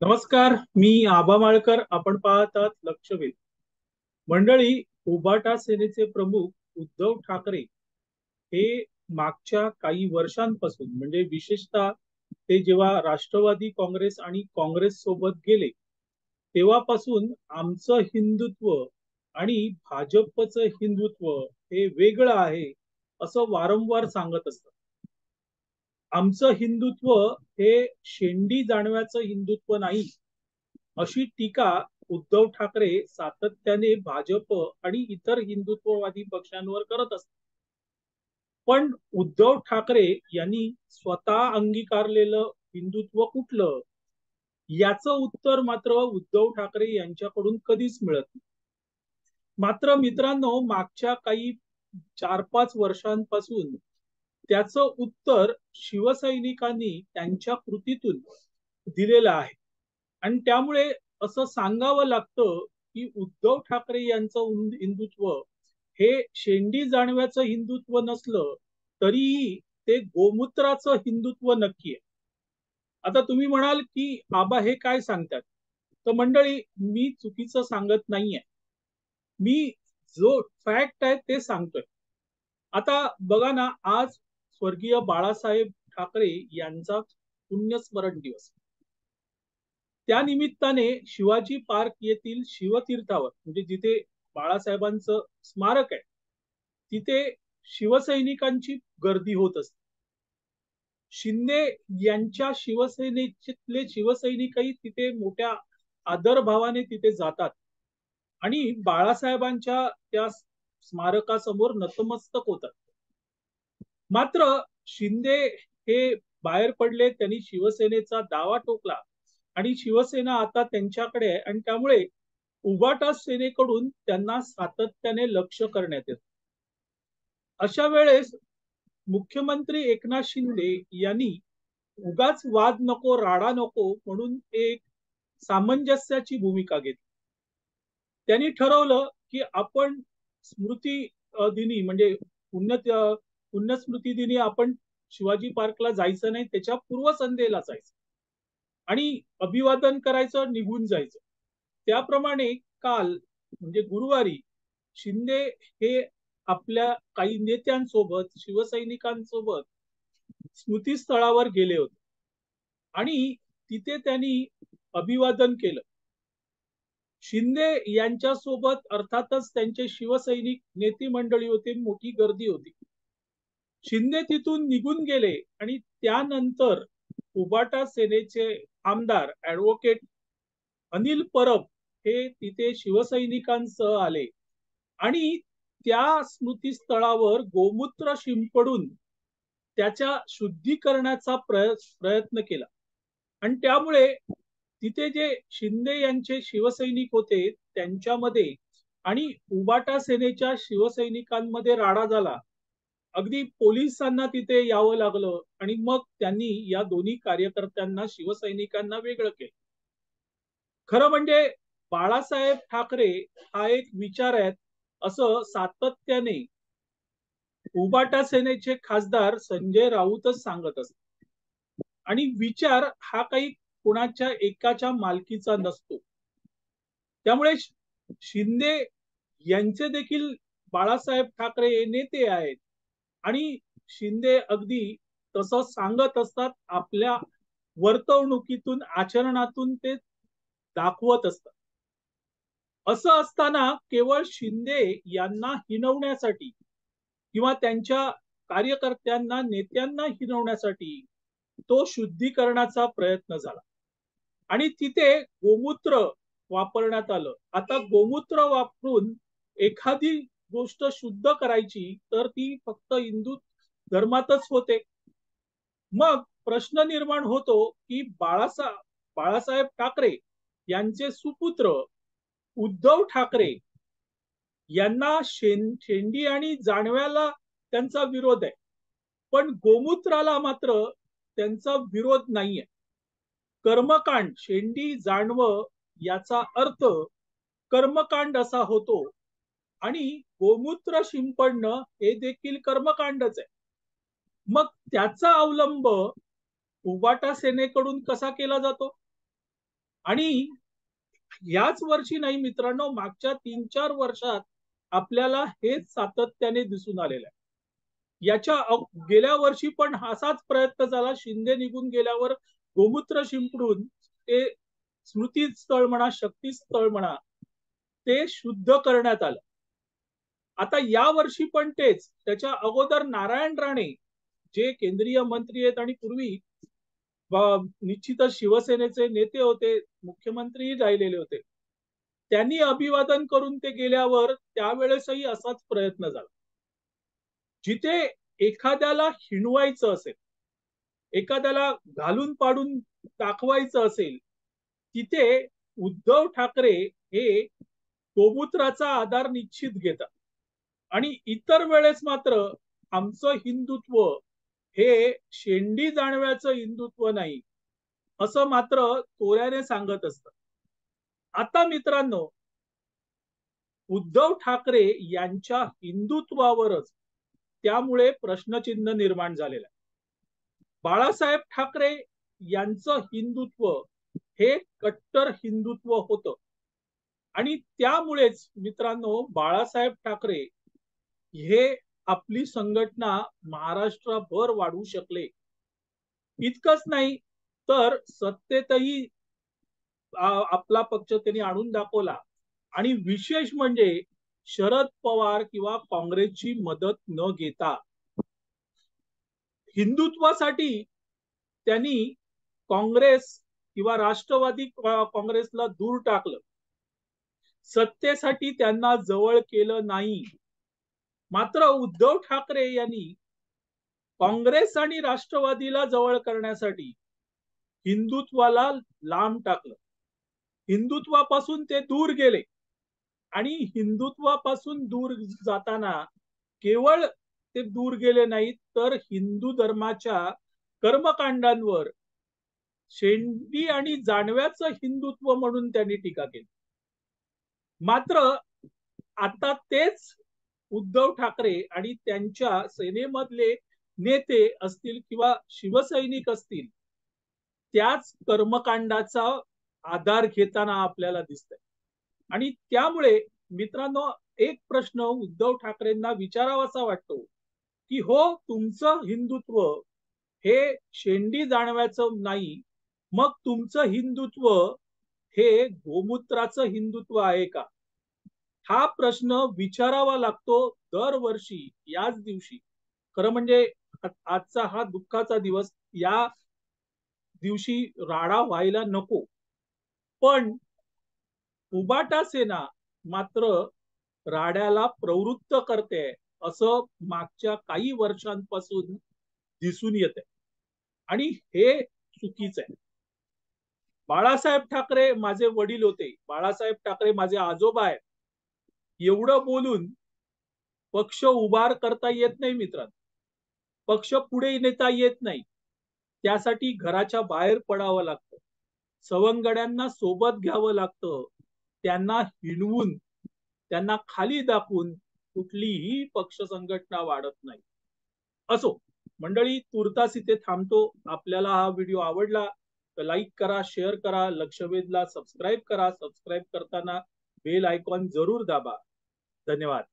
नमस्कार, मी आबा माळकर. आपण पाहत आहात लक्षवेध. मंडळी, उभाटा सेनेचे प्रमुख उद्धव ठाकरे हे मागच्या काही वर्षांपासून, म्हणजे विशेषतः ते जेव्हा राष्ट्रवादी काँग्रेस आणि काँग्रेस सोबत गेले तेव्हापासून आमचं हिंदुत्व आणि भाजपचं हिंदुत्व हे वेगळं आहे असं वारंवार सांगत असतात. आमचं हिंदुत्व हे शेंडी जाणव्याचं हिंदुत्व नाही, अशी टीका उद्धव ठाकरे सातत्याने भाजप आणि इतर हिंदुत्ववादी पक्षांवर करत असतात. पण उद्धव ठाकरे यांनी स्वतः अंगीकारलेलं हिंदुत्व कुठलं, याचं उत्तर मात्र उद्धव ठाकरे यांच्याकडून कधीच मिळत नाही. मात्र मित्रांनो, मागच्या काही 4-5 वर्षांपासून त्याचं उत्तर शिवसैनिकांनी त्यांच्या कृतीतून दिलेलं आहे. आणि त्यामुळे असं सांगावं लागतं की उद्धव ठाकरे यांचं हिंदुत्व हे शेंडी जाणव्याचं हिंदुत्व नसलं तरीही ते गोमूत्राचं हिंदुत्व नक्की आहे. आता तुम्ही म्हणाल की आबा हे काय सांगतात, तर मंडळी, मी चुकीचं सांगत नाहीये. मी जो फॅक्ट आहे ते सांगतोय. आता बघा ना, आज स्वर्गीय बाळासाहेब ठाकरे यांचा पुण्यस्मरण दिवस. त्या निमित्ताने शिवाजी पार्क येथील शिवतीर्थावर, म्हणजे जिथे बाळासाहेबांचं स्मारक आहे, तिथे शिवसैनिकांची गर्दी होत असते. शिंदे यांच्या शिवसेनेतले शिवसैनिकही तिथे मोठ्या आदरभावाने तिथे जातात आणि बाळासाहेबांच्या त्या स्मारकासमोर नतमस्तक होतात. मात्र शिंदे हे बाहेर पडले, त्यांनी शिवसेनेचा दावा ठोकला आणि शिवसेना आता त्यांच्याकडे आहे आणि त्यामुळे उभाटा सेनेकडून त्यांना सातत्याने लक्ष करण्यात येतं. अशा वेळेस मुख्यमंत्री एकनाथ शिंदे यांनी उगाच वाद नको, राडा नको म्हणून एक सामंजस्याची भूमिका घेतली. त्यांनी ठरवलं की आपण स्मृती दिनी, म्हणजे पुण्यस्मृती दिनी आपण शिवाजी पार्कला जायचं नाही, त्याच्या पूर्वसंध्येला जायचं आणि अभिवादन करायचं, निघून जायचं. त्याप्रमाणे काल, म्हणजे गुरुवारी, शिंदे हे आपल्या काही नेत्यांसोबत, शिवसैनिकांसोबत स्मृतीस्थळावर गेले होते आणि तिथे त्यांनी अभिवादन केलं. शिंदे यांच्यासोबत अर्थातच त्यांचे शिवसैनिक नेते मंडळी होते, मोठी गर्दी होती. शिंदे तिथून निघून गेले आणि त्यानंतर उबाटा सेनेचे आमदार ऍडव्होकेट अनिल परब हे तिथे शिवसैनिकांसह आले आणि त्या स्मृतीस्थळावर गोमूत्र शिंपडून त्याच्या शुद्धीकरणाचा प्रयत्न केला. आणि त्यामुळे तिथे जे शिंदे यांचे शिवसैनिक होते त्यांच्यामध्ये आणि उबाटा सेनेच्या शिवसैनिकांमध्ये राडा झाला. अगदी पोलिसांना तिथे यावं लागलं आणि मग त्यांनी या दोन्ही कार्यकर्त्यांना, शिवसैनिकांना वेगळं केलं. खरं म्हणजे बाळासाहेब ठाकरे हा एक विचार आहे असं सातत्याने उबाटा सेनेचे खासदार संजय राऊतच सांगत असतात. आणि विचार हा काही कुणाच्या एकाच्या मालकीचा नसतो. त्यामुळे शिंदे यांचे देखील बाळासाहेब ठाकरे हे नेते आहेत आणि शिंदे अगदी तसं सांगत असतात, आपल्या वर्तवणुकीतून, आचरणातून ते दाखवत असतात. असं असताना केवळ शिंदे यांना हिणवण्यासाठी किंवा त्यांच्या कार्यकर्त्यांना, नेत्यांना हिणवण्यासाठी तो शुद्धीकरणाचा प्रयत्न झाला आणि तिथे गोमूत्र वापरण्यात आलं. आता गोमूत्र वापरून एखादी गोष्ट शुद्ध करायची तर ती फक्त हिंदू धर्मातच होते. मग प्रश्न निर्माण होतो की बाळासाहेब ठाकरे यांचे सुपुत्र उद्धव ठाकरे यांना शेंडी आणि जानव्याला त्यांचा विरोध आहे, पण गोमूत्राला मात्र त्यांचा विरोध नाहीये. कर्मकांड, शेंडी जाणवं याचा अर्थ कर्मकांड असा होतो आणि गोमूत्र शिंपडणं हे देखील कर्मकांडच आहे. मग त्याचा अवलंब उबाटा सेनेकडून कसा केला जातो? आणि याच वर्षी नाही मित्रांनो, मागच्या 3-4 वर्षात आपल्याला हेच सातत्याने दिसून आलेलं आहे. गेल्या वर्षी पण असाच प्रयत्न झाला. शिंदे निघून गेल्यावर गोमूत्र शिंपडून ते स्मृतीस्थळ म्हणा, शक्तीस्थळ म्हणा, ते शुद्ध करण्यात आलं. आता या वर्षी पण तेच. त्याच्या अगोदर नारायण राणे जे केंद्रीय मंत्री आहेत आणि पूर्वी निश्चितच शिवसेनेचे नेते होते, मुख्यमंत्रीही राहिलेले होते. त्यांनी अभिवादन करून ते गेल्यावर त्यावेळेसही असाच प्रयत्न झाला. जिथे एखाद्याला हिणवायचं असेल, एखाद्याला घालून पाडून दाखवायचं असेल, तिथे उद्धव ठाकरे हे गोमूत्राचा आधार निश्चित घेतात. आणि इतर वेळेस मात्र आमचं हिंदुत्व हे शेंडी जाणव्याचं हिंदुत्व नाही, असं मात्र तोऱ्याने सांगत असतात. आता मित्रांनो, उद्धव ठाकरे यांच्या हिंदुत्वावरच त्यामुळे प्रश्नचिन्ह निर्माण झालेलं आहे. बाळासाहेब ठाकरे यांचं हिंदुत्व हे कट्टर हिंदुत्व होतं आणि त्यामुळेच मित्रांनो, बाळासाहेब ठाकरे हे आपली संघटना महाराष्ट्रभर वाढवू शकले. इतकंच नाही तर सत्तेतही आपला पक्ष त्यांनी आणून दाखवला. आणि विशेष म्हणजे शरद पवार किंवा काँग्रेसची मदत न घेता हिंदुत्वासाठी त्यांनी काँग्रेस किंवा राष्ट्रवादी काँग्रेसला दूर टाकलं. सत्तेसाठी त्यांना जवळ केलं नाही. मात्र उद्धव ठाकरे यांनी काँग्रेस आणि राष्ट्रवादीला जवळ करण्यासाठी हिंदुत्वाला लांब टाकलं. हिंदुत्वापासून ते दूर गेले आणि हिंदुत्वापासून दूर जाताना केवळ ते दूर गेले नाहीत, तर हिंदू धर्माच्या कर्मकांडांवर शेंडी आणि जानव्याचं हिंदुत्व म्हणून त्यांनी टीका केली. मात्र आता तेच उद्धव ठाकरे आणि त्यांच्या सेनेमधले नेते असतील किंवा शिवसैनिक असतील, त्याच कर्मकांडाचा आधार घेताना आपल्याला दिसतंय. आणि त्यामुळे मित्रांनो, एक प्रश्न उद्धव ठाकरेंना विचारावासा वाटतो की हो, तुमचं हिंदुत्व हे शेंडी जाणव्याचं नाही, मग तुमचं हिंदुत्व हे गोमूत्राचं हिंदुत्व आहे का? हा प्रश्न विचारावा लागतो दरवर्षी याच दिवशी. खरं म्हणजे आजचा हा दुःखाचा दिवस, या दिवशी राडा व्हायला नको. पण उबाटा सेना मात्र राड्याला प्रवृत्त करते, असं मागच्या काही वर्षांपासून दिसून येते आणि हे चुकीचं आहे. बाळासाहेब ठाकरे माझे वडील होते, बाळासाहेब ठाकरे माझे आजोबा आहेत, एवढं बोलून पक्ष उभार करता येत नाही मित्रांनो. पक्ष पुढे नेता येत नाही. त्यासाठी घराच्या बाहेर पडावं लागतं. सवंगड्यांना सोबत घ्यावं लागतं. त्यांना हिणवून, त्यांना खाली दाखवून कुठलीही पक्ष संघटना वाढत नाही. असो मंडळी, तुर्तास इथे थांबतो. आपल्याला हा व्हिडिओ आवडला तर लाईक करा, शेअर करा, लक्षवेधला सबस्क्राईब करा. सबस्क्राईब करताना बेल आयकॉन जरूर दाबा. धन्यवाद.